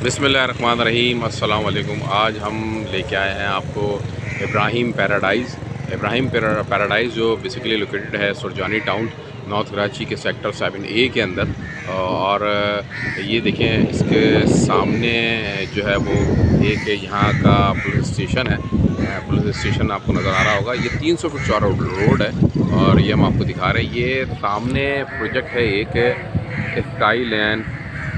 बिस्मिल्लाहिर्रहमानिर्रहीम, अस्सलाम वालेकुम। आज हम लेके आए हैं आपको इब्राहिम पैराडाइज़। इब्राहिम पैराडाइज़ जो बेसिकली लोकेटेड है सुरजानी टाउन, नॉर्थ कराची के सेक्टर 7A के अंदर। और ये देखें, इसके सामने जो है वो एक यहाँ का पुलिस स्टेशन है। पुलिस स्टेशन आपको नज़र आ रहा होगा। ये 300 फुट चौड़ा रोड है और ये हम आपको दिखा रहे हैं। ये सामने प्रोजेक्ट है एक स्काई लैंड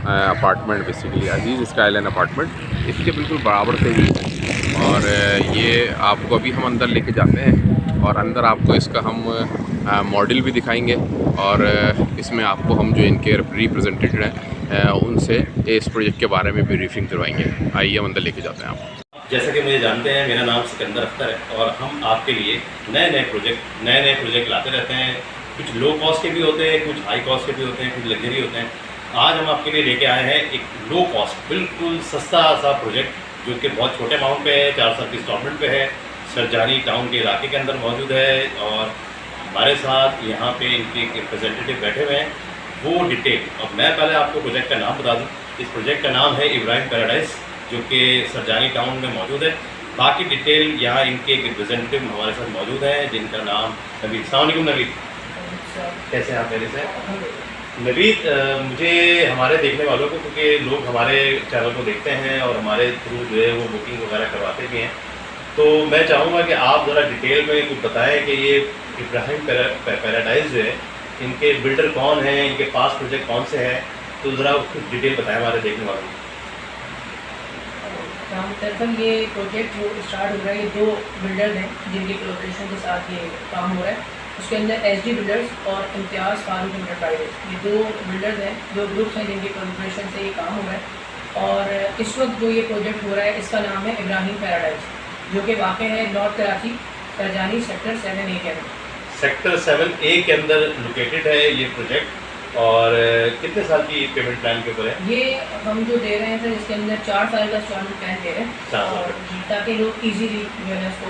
अपार्टमेंट, बेसिकली अजीज़ स्काईलाइन अपार्टमेंट, इसके बिल्कुल बराबर से ही है। और ये आपको अभी हम अंदर लेके जाते हैं और अंदर आपको इसका हम मॉडल भी दिखाएंगे और इसमें आपको हम जो इनके रिप्रेजेंटेटिव हैं उनसे इस प्रोजेक्ट के बारे में भी ब्रीफिंग करवाएंगे। आइए हम अंदर लेके जाते हैं आपको। जैसा कि मुझे जानते हैं, मेरा नाम सिकंदर अख्तर है और हम आपके लिए नए नए प्रोजेक्ट लाते रहते हैं। कुछ लो कॉस्ट के भी होते हैं, कुछ हाई कॉस्ट के भी होते हैं, कुछ लग्जरी होते हैं। आज हम आपके लिए लेके आए हैं एक लो कॉस्ट, बिल्कुल सस्ता सा प्रोजेक्ट जो कि बहुत छोटे अमाउंट पे है, 4 साल की इंस्टॉलमेंट पे है। सरजानी टाउन के इलाके के अंदर मौजूद है और हमारे साथ यहाँ पे इनके रिप्रेजेंटेटिव बैठे हुए हैं। वो डिटेल, अब मैं पहले आपको प्रोजेक्ट का नाम बता दूँ। इस प्रोजेक्ट का नाम है इब्राहिम पैराडाइज़, जो कि सरजानी टाउन में मौजूद है। बाकी डिटेल यहाँ इनके एक रिप्रेजेंटेटिव हमारे साथ मौजूद हैं जिनका नाम नवीद। अस्सलाम वालेकुम नवीद, कैसे हैं आप? पहले से नवीद, मुझे हमारे देखने वालों को, क्योंकि लोग हमारे चैनल को देखते हैं और हमारे थ्रू जो है वो बुकिंग वगैरह करवाते भी हैं, तो मैं चाहूँगा कि आप ज़रा डिटेल में कुछ बताएं कि ये इब्राहिम पैराडाइज़ जो है, इनके बिल्डर कौन हैं, इनके पास प्रोजेक्ट कौन से हैं, तो ज़रा कुछ डिटेल बताएं हमारे देखने वालों को। दरअसल ये प्रोजेक्ट जो स्टार्ट हो रहा है, ये 2 बिल्डर्स हैं जिनके कोलैबोरेशन के साथ ये काम हो रहा है। उसके अंदर एसडी बिल्डर्स और इम्तियाज़ फारूक एंटरप्राइजेस, ये 2 बिल्डर्स हैं, 2 ग्रुप्स हैं जिनके कोलैबोरेशन से ये काम हो रहा है। और इस वक्त जो ये प्रोजेक्ट हो रहा है, इसका नाम है इब्राहिम पैराडाइज़, जो कि वाक़ है north Karachi Sarjani sector 7A के अंदर। सेक्टर 7A के अंदर लोकेटेड है ये प्रोजेक्ट। और कितने साल की पेमेंट प्लान के ऊपर है? ये हम जो दे रहे हैं सर, इसके अंदर 4 साल का इंस्टॉलमेंट प्लान दे रहे हैं, और ताकि लोग इजीली जो है उसको।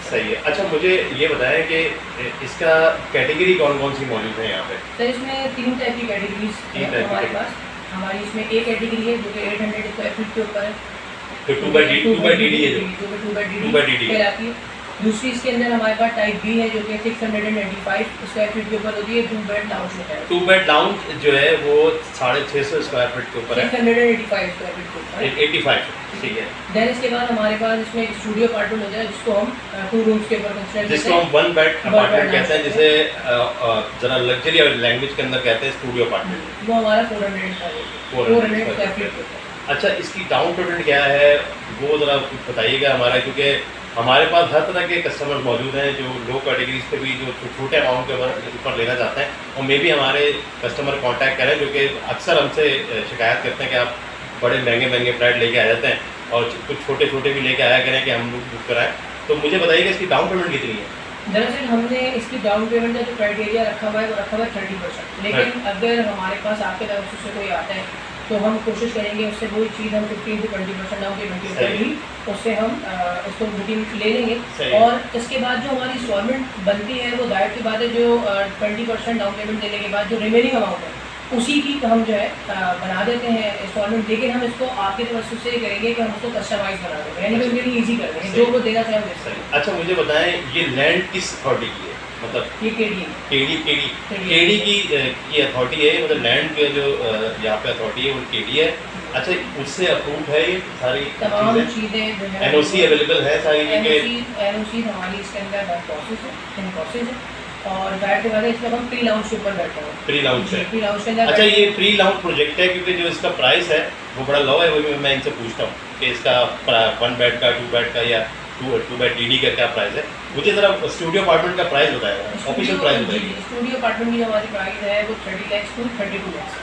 सही है। अच्छा, मुझे ये बताएं कि इसका कैटेगरी कौन कौन सी मौजूद है यहाँ पे? सर इसमें 3 टाइप की कैटेगरीज है हमारे पास। हमारी इसमें एक कैटेगरी है जो कि 800 स्क्वायर फीट के ऊपर है, तो 2x2/DD है, जो 2x2/DD कहलाती है। दूसरी इसके अंदर हमारे पास टाइप बी है जो कि 695 स्क्वायर फीट के ऊपर होती है, 2 बेड लाउंज होता है। 2 बेड लाउंज जो है वो 650 स्क्वायर फीट के ऊपर है, 685 स्क्वायर फीट के ऊपर 85, ठीक है। देन इसके बाद हमारे पास इसमें एक स्टूडियो अपार्टमेंट होता है जिसको हम 2 रूम्स के ऊपर कंसिडर करते हैं, जिसको हम 1 बेड अपार्टमेंट कहते हैं, जिसे जरा लग्जरी और लैंग्वेज के अंदर कहते हैं स्टूडियो अपार्टमेंट। वो हमारा 400 स्क्वायर फीट के ऊपर। अच्छा, इसकी डाउन पेमेंट क्या है वो ज़रा कुछ बताइएगा हमारा, क्योंकि हमारे पास हर तरह के कस्टमर मौजूद हैं जो लो कैटेगरीज पे भी जो छोटे अमाउंट के ऊपर लेना चाहते हैं, और मे भी हमारे कस्टमर कांटेक्ट करें जो कि अक्सर हमसे शिकायत करते हैं कि आप बड़े महंगे फ्लैट लेके आ जाते हैं और कुछ छोटे छोटे भी लेके आया करें कि हम लोग बुक कराएं। तो मुझे बताइएगा इसकी डाउन पेमेंट कितनी है? दरअसल हमने इसकी डाउन पेमेंट का जो क्राइटेरिया रखा हुआ है वो रखा हुआ है 30%। लेकिन अगर हमारे पास आपके तरफ से कोई आता है तो हम कोशिश करेंगे उससे वही चीज़ हम 15 से 20% डाउन पेमेंट के ऊपर ही उससे हम उसको बुकिंग ले लेंगे। और इसके बाद जो हमारी इंस्टॉलमेंट बनती है वो जाहिर सी बात है, जो 20% डाउन पेमेंट देने के बाद जो रिमेनिंग अमाउंट है उसी की हम जो है बना देते हैं इंस्टॉलमेंट। लेकिन हम इसको आपकी तरफ से करेंगे कि हम उसको कस्टमाइज़ बना देंगे, यानी कि उनके लिए ईजी कर देंगे, जो वो देना चाहे वो दे सकते। अच्छा, मुझे बताएं ये लैंड किस अथॉरिटी की है? मतलब ये केडी की अथॉरिटी है, मतलब लैंड के जो यहाँ पे अथॉरिटी है वो केडी है। अच्छा, उससे अप्रूव है ये सारी तमाम चीज़ें जो है, एनओसी अवेलेबल है सारी? एनओसी हमारी इसके अंदर प्रोसेस है और बैठ के बाद इसमें हम प्री लाउंज के ऊपर बैठे हैं। प्री लाउंज है? प्री लाउंज के अंदर। अच्छा, ये प्री लाउंज प्रोजेक्ट है क्योंकि जो इसका प्राइस है वो बड़ा लो है, वो मैं इनसे पूछता हूँ कि इसका 1 बेड का, 2 बेड का या 2 बेड DD का क्या प्राइस है। मुझे ज़रा स्टूडियो अपार्टमेंट का प्राइस बताएगा, ऑफिशियल प्राइस बताइए। स्टूडियो अपार्टमेंट की जो हमारी प्राइस है वो 30 लाख to 32 लाख।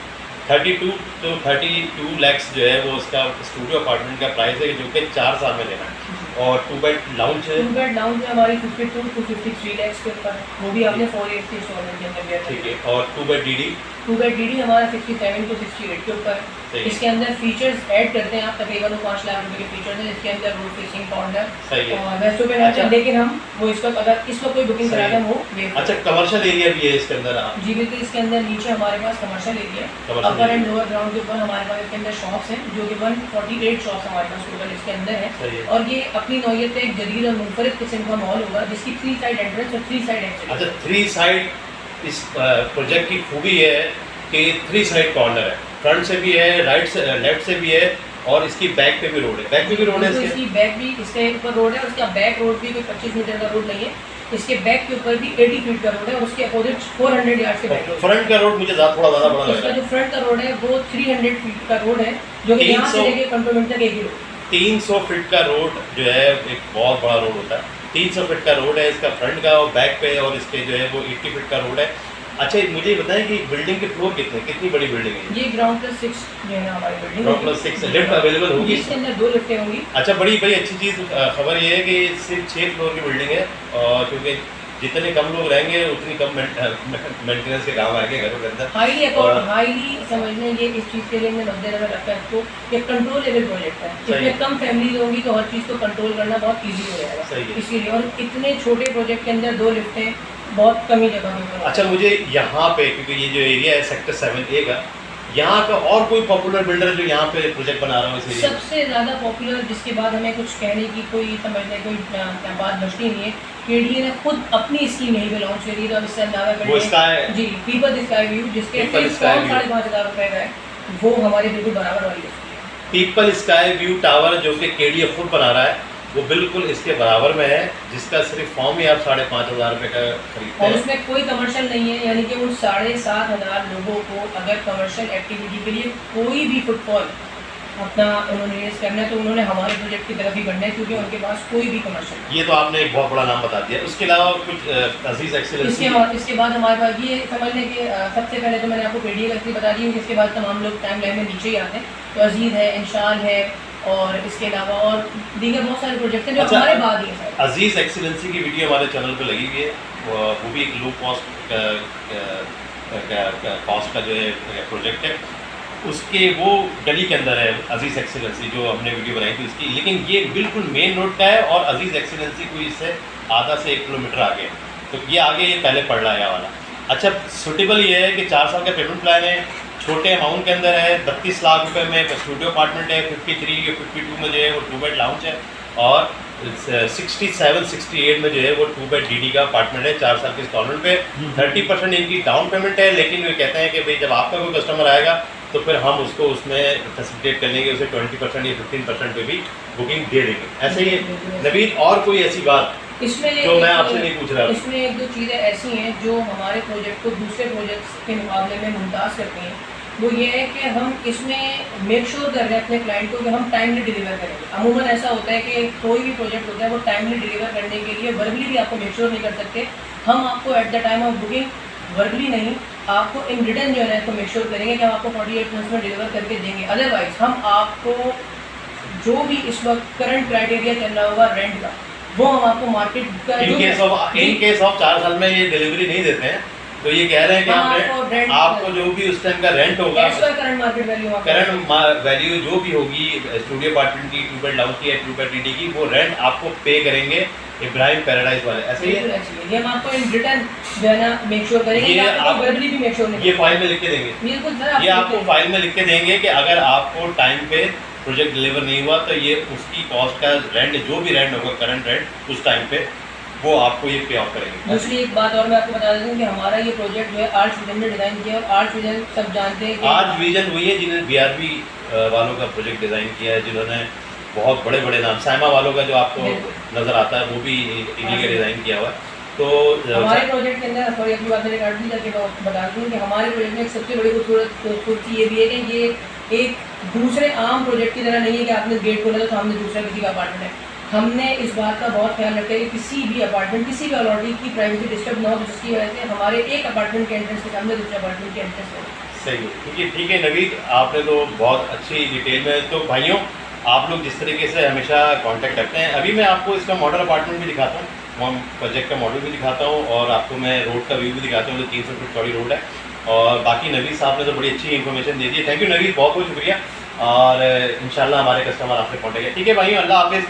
32 लाख जो है वो उसका स्टूडियो अपार्टमेंट का प्राइस है, जो कि 4 साल में लेना है। और 2 बेड लाउंज है? 2 बेड लाउंज हमारी 52 to 53 लाख के ऊपर है, वो भी आपने 4 ईयर्स की इंस्टॉलमेंट के अंदर दिया, ठीक है। और 2 बेड DD? 2 बेड DD हमारा 67 to 68 के ऊपर सही है। है। इसके अंदर फीचर्स ऐड करते हैं आप, तकरीबन 5 लाख रुपए के फीचर्स हैं। इसके अंदर रोड फेसिंग कॉर्नर सही है। और वेस्ट ओपन है, अच्छा। लेकिन हम वो इस वक्त अगर इस वक्त कोई बुकिंग सही कराते है। हैं वो वेव। अच्छा, कमर्शियल एरिया भी है इसके अंदर आप? जी बिल्कुल, इसके अंदर नीचे हमारे पास कमर्शियल एरिया है, Commercial upper and area। Lower ground के ऊपर हमारे पास इसके अंदर शॉप्स हैं, जो कि 148 शॉप्स हमारे पास टोटल इसके अंदर सही है। है। और ये अपनी नौयत पे एक जदीद और मुनफरिद किस्म का मॉल होगा, जिसकी 3 साइड एंट्रेंस और 3 साइड एग्जिट। अच्छा, 3 साइड इस प्रोजेक्ट की खूबी है कि 3 साइड कॉर्नर है, फ्रंट से भी है, राइट से लेफ्ट से भी है, और इसकी बैक पे भी रोड है। बैक पे भी रोड है तो इसके? इसकी बैक भी इसके ऊपर रोड है, उसका बैक रोड भी कोई 25 मीटर का रोड नहीं है, इसके बैक के ऊपर भी 80 फीट का रोड है, और उसके अपोजिट 400 यार्ड्स के बैक रोड। फ्रंट का रोड मुझे थोड़ा ज़्यादा बड़ा लग इसका रहा है। जो फ्रंट का रोड है वो 300 फीट का रोड है, जो कि यहाँ से 300 लेके कंटोनमेंट तक एक ही रोड। 300 फीट का रोड जो है एक बहुत बड़ा रोड होता है। 300 फीट का रोड है इसका फ्रंट का, और बैक पे और इसके जो है वो 80 फीट का रोड है। अच्छा, मुझे बताएं कि बिल्डिंग के फ्लोर कितनी बड़ी बिल्डिंग है? ये ग्राउंड प्लस 6 जो है ना हमारी building. Ground plus 6 lift available होगी? इसके अंदर 2 लिफ्टें होंगी। अच्छा, बड़ी अच्छी चीज़ खबर ये है कि सिर्फ 6 फ्लोर की बिल्डिंग है, और क्योंकि जितने कम लोग रहेंगे उतनी कम मेंटेनेंस के काम आएंगे घरों के अंदर। हाईली समझने ये इस चीज़ के लिए मैं मद्देनजर रखता है इसको, ये कंट्रोलेबल प्रोजेक्ट है। सही है। इसमें कम फैमिलीज होंगी तो हर चीज़ को कंट्रोल करना बहुत ईजी हो जाएगा। सही है। इसीलिए, और इतने छोटे प्रोजेक्ट के अंदर 2 लिफ्टें बहुत कम ही जगह में ऊपर। अच्छा, मुझे यहाँ पे, क्योंकि ये जो एरिया है सेक्टर 7A का, यहाँ का और कोई पॉपुलर बिल्डर है जो यहाँ पे प्रोजेक्ट बना रहा हो इस एरिया में? सबसे ज़्यादा पॉपुलर, जिसके बाद हमें कुछ कहने की कोई समझने कोई बात बचती नहीं है, KDA ने खुद अपनी स्कीम यहीं पे लॉन्च करी, तो अब इससे अंदाजा वो करिए। स्काई जी, पीपल स्काई व्यू, जिसके People फीस Sky View। 5,500 रुपये का है, वो हमारे बिल्कुल बराबर वाली है। पीपल स्काई व्यू टावर जो कि KDA खुद बना रहा है, वो बिल्कुल इसके बराबर में है, जिसका सिर्फ फॉर्म ही आप 5,500 रुपये का खरीदते और हैं। उसमें कोई कमर्शियल नहीं है, यानी कि उन 7,500 लोगों को अगर कमर्शियल एक्टिविटी के लिए कोई भी फुटफॉल अपना उन्होंने रेस करना है, तो उन्होंने हमारे प्रोजेक्ट की तरफ ही करना है, क्योंकि उनके पास कोई भी कमर्शियल नहीं है। ये तो आपने एक बहुत बड़ा नाम बता दिया। उसके अलावा कुछ अजीज एक्सीलेंसी? इसके बाद हमारे पास ये समझ लें कि सबसे पहले तो मैंने आपको KDA का इसलिए बता दी, इसके बाद तमाम लोग टाइम लाइन में नीचे ही आते हैं, तो अजीज है, इंशाल है, और इसके अलावा और दीगर बहुत सारे प्रोजेक्ट हैं जो अच्छा, हमारे बाद ही हैं। अजीज एक्सीलेंसी की वीडियो हमारे चैनल पे लगी हुई है, वो भी एक लो कॉस्ट कॉस्ट का जो है प्रोजेक्ट है। उसके वो गली के अंदर है अजीज़ एक्सीलेंसी, जो हमने वीडियो बनाई थी उसकी, लेकिन ये बिल्कुल मेन रोड का है, और अजीज़ एक्सीलेंसी कोई इससे आधा से 1 किलोमीटर आगे, तो ये आगे ये पहले पड़ रहा है वाला। अच्छा, सुटेबल ये है कि 4 साल का पेमेंट प्लान है, छोटे अमाउंट के अंदर है, 32 लाख रुपए में स्टूडियो अपार्टमेंट है, 53 या 52 में जो है वो 2 बेड लाउंज है, और 67-68 में जो है वो 2 बेड DD का अपार्टमेंट है 4 साल के इंस्टॉलमेंट पे। 30% इनकी डाउन पेमेंट है, लेकिन वे कहते हैं कि भाई जब आपका कोई कस्टमर आएगा तो फिर हम उसको उसमें फैसिलिटेट कर लेंगे, उसे 20% या 15% पे भी बुकिंग दे देंगे। ऐसे ही नवीद, और कोई ऐसी बात इसमें जो मैं आपसे नहीं पूछ रहा? इसमें 1-2 चीज़ें ऐसी हैं जो हमारे प्रोजेक्ट को दूसरे प्रोजेक्ट्स के मुकाबले में मुमताज़ करती हैं। वो ये है कि हम इसमें मेक श्योर कर रहे हैं अपने क्लाइंट को कि हम टाइमली डिलीवर करेंगे। अमूमन ऐसा होता है कि कोई भी प्रोजेक्ट होता है वो टाइमली डिलीवर करने के लिए वर्बली भी आपको मेक श्योर नहीं कर सकते। हम आपको at the time of booking verbally नहीं, आपको इन रिटर्न जो है इसको मेक श्योर करेंगे कि हम आपको 48 मिनट्स में डिलीवर करके देंगे। अदरवाइज हम आपको जो भी इस वक्त करंट क्राइटेरिया चल रहा होगा रेंट का, वो हम आपको मार्केट का इन केस ऑफ 4 साल में ये डिलीवरी नहीं देते हैं, तो ये कह रहे हैं कि आपको जो भी उस टाइम का रेंट होगा, करंट मार्केट वैल्यू जो भी होगी स्टूडियो अपार्टमेंट की, 2 बेड लाउंज की या 2 बेड DD की, वो रेंट आपको पे करेंगे इब्राहिम पैराडाइज वाले। ऐसे ही है, ये हम आपको इन रिटर्न जो है ना मेक श्योर करेंगे, ये आपको वर्बली भी मेक श्योर नहीं। ये फाइल में लिख के देंगे, बिल्कुल सर, ये आपको फाइल में लिख के देंगे कि अगर आपको टाइम पे प्रोजेक्ट डिलीवर नहीं हुआ तो ये उसकी कॉस्ट का रेंट, जो भी रेंट होगा करंट रेंट उस टाइम पे, वो आपको ये पे ऑफ करेंगे। दूसरी एक बात और मैं आपको बता देता हूँ कि हमारा ये प्रोजेक्ट जो है आर्च विजन में डिज़ाइन किया है, और आर्च विजन सब जानते हैं कि आर्च विजन वही है जिन्होंने BRB वालों का प्रोजेक्ट डिज़ाइन किया है, जिन्होंने बहुत बड़े बड़े नाम, साइमा वालों का जो आपको नज़र आता है वो भी इन्हीं का डिज़ाइन किया हुआ है। तो हमारे प्रोजेक्ट के अंदर, सॉरी अपनी बात मैंने काट दी, जाके बता दूँ कि हमारे प्रोजेक्ट में एक सबसे बड़ी खूबसूरती ये भी है कि ये एक दूसरे आम प्रोजेक्ट की तरह नहीं है कि आपने गेट खोला तो सामने दूसरा किसी का अपार्टमेंट है। हमने इस बात का बहुत ख्याल रखा है कि किसी भी अपार्टमेंट, किसी भी अलॉटी की प्राइवेसी डिस्टर्ब ना हो, जिसकी वजह से हमारे एक अपार्टमेंट के एंट्रेंस के सामने दूसरे अपार्टमेंट के एंट्रेंस हो। सही है, ठीक है नवीद, आपने तो बहुत अच्छी डिटेल में, तो भाइयों आप लोग जिस तरीके से हमेशा कांटेक्ट करते हैं, अभी मैं आपको इसका मॉडल अपार्टमेंट भी दिखाता हूँ। प्रोजेक्ट का मॉडल भी दिखाता हूँ और आपको मैं रोड का व्यू भी दिखाता हूँ। जो 300 फीट चौड़ी रोड है। और बाकी नवीद साहब ने तो बड़ी अच्छी इन्फॉर्मेशन दे दी है। थैंक यू नवीद, बहुत बहुत शुक्रिया। और इंशाल्लाह हमारे कस्टमर आपसे पहुँचेंगे। ठीक है भाई, अल्लाह हाफिज़।